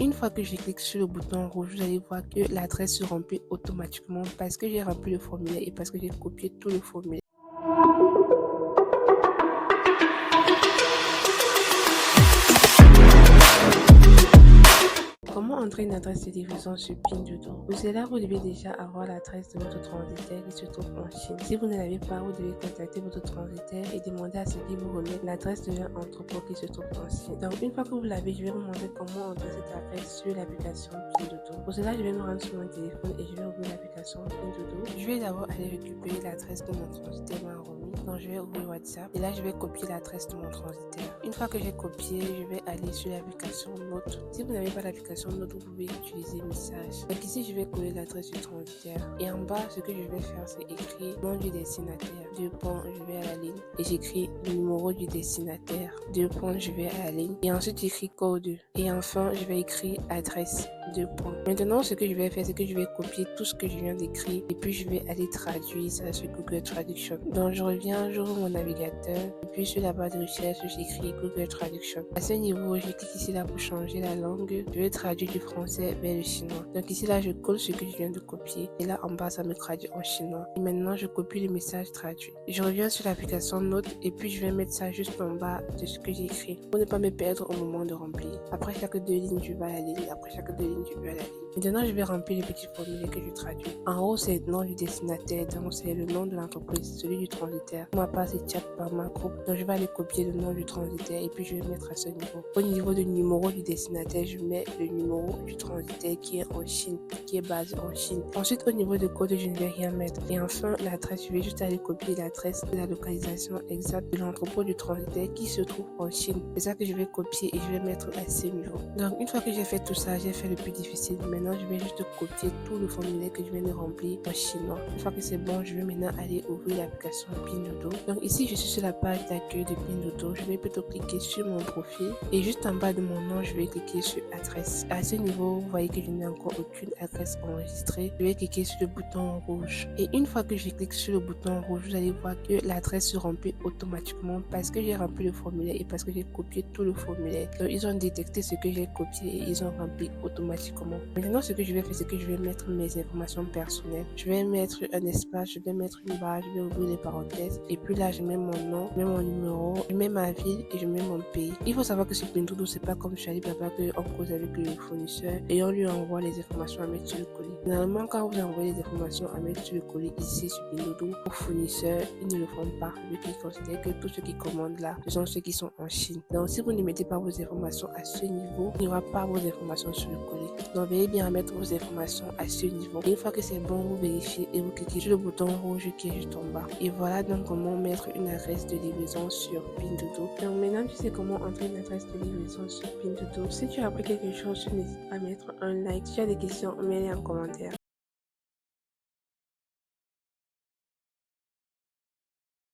Une fois que je clique sur le bouton rouge, vous allez voir que l'adresse se remplit automatiquement parce que j'ai rempli le formulaire et parce que j'ai copié tout le formulaire. Comment entrer une adresse de livraison sur Pinduoduo? Pour cela, vous devez déjà avoir l'adresse de votre transitaire qui se trouve en Chine. Si vous ne l'avez pas, vous devez contacter votre transitaire et demander à ce qu'il vous remette l'adresse de leur entrepôt qui se trouve en Chine. Donc, une fois que vous l'avez, je vais vous montrer comment entrer cette adresse sur l'application Pinduoduo. Pour cela, je vais me rendre sur mon téléphone et je vais ouvrir l'application Pinduoduo. Je vais d'abord aller récupérer l'adresse de mon transitaire m'a remis. Donc, je vais ouvrir WhatsApp et là, je vais copier l'adresse de mon transitaire. Une fois que j'ai copié, je vais aller sur l'application Note. Si vous n'avez pas l'application Note, vous pouvez utiliser Message. Donc ici, je vais coller l'adresse du transitaire. Et en bas, ce que je vais faire, c'est écrire nom du destinataire. Deux points, je vais à la ligne. Et j'écris le numéro du destinataire. Deux points, je vais à la ligne. Et ensuite, j'écris code. Et enfin, je vais écrire adresse. Deux points. Maintenant, ce que je vais faire, c'est que je vais copier tout ce que je viens d'écrire. Et puis, je vais aller traduire ça sur Google Traduction. Donc, je reviens, j'ouvre mon navigateur. Et puis, sur la barre de recherche, j'écris Google Traduction. À ce niveau, je clique ici là pour changer la langue. Je vais traduire du français vers le chinois. Donc ici là, je colle ce que je viens de copier. Et là, en bas, ça me traduit en chinois. Et maintenant, je copie le message traduit. Je reviens sur l'application Note et puis je vais mettre ça juste en bas de ce que j'ai écrit pour ne pas me perdre au moment de remplir. Après chaque deux lignes, je vais à la ligne. Après chaque deux lignes, je vais à la ligne. Maintenant, je vais remplir le petit formulaire que je traduis. En haut, c'est le nom du destinataire. Donc, c'est le nom de l'entreprise, celui du transitaire. Pour ma part, c'est chat par ma groupe. Donc, je vais aller copier le nom du transitaire et puis je vais mettre à ce niveau. Au niveau du numéro du destinataire, je mets le numéro du transitaire qui est en Chine, qui est basé en Chine. Ensuite, au niveau de code, je ne vais rien mettre. Et enfin, l'adresse, je vais juste aller copier l'adresse de la localisation exacte de l'entrepôt du transitaire qui se trouve en Chine. C'est ça que je vais copier et je vais mettre à ce niveau. Donc, une fois que j'ai fait tout ça, j'ai fait le plus difficile. Maintenant, je vais juste copier tout le formulaire que je viens de remplir en chinois. Une fois que c'est bon, je vais maintenant aller ouvrir l'application Pinduoduo. Donc ici, je suis sur la page d'accueil de Pinduoduo. Je vais plutôt cliquer sur mon profil et juste en bas de mon nom, je vais cliquer sur adresse. À ce niveau, vous voyez que je n'ai encore aucune adresse enregistrée. Je vais cliquer sur le bouton rouge. Et une fois que je clique sur le bouton rouge, vous allez voir que l'adresse se remplit automatiquement parce que j'ai rempli le formulaire et parce que j'ai copié tout le formulaire. Donc ils ont détecté ce que j'ai copié et ils ont rempli automatiquement. Maintenant, ce que je vais faire, c'est que je vais mettre mes informations personnelles. Je vais mettre un espace, je vais mettre une barre, je vais ouvrir les parenthèses. Et puis là, je mets mon nom, je mets mon numéro, je mets ma ville et je mets mon pays. Il faut savoir que sur Pinduoduo, c'est pas comme sur Alibaba qu'on cause avec le fournisseur et on lui envoie les informations à mettre sur le colis. Normalement, quand vous envoyez les informations à mettre sur le colis ici sur Pinduoduo, aux fournisseurs, ils ne le font pas vu qu'ils considèrent que tous ceux qui commandent là, ce sont ceux qui sont en Chine. Donc, si vous ne mettez pas vos informations à ce niveau, il n'y aura pas vos informations sur le colis. Donc, veillez bien à mettre vos informations à ce niveau. Et une fois que c'est bon, vous vérifiez et vous cliquez sur le bouton rouge qui est juste en bas. Et voilà donc comment mettre une adresse de livraison sur Pinduoduo. Donc maintenant, tu sais comment entrer une adresse de livraison sur Pinduoduo. Si tu as appris quelque chose, n'hésite pas à mettre un like. Si tu as des questions, mets-les en commentaire.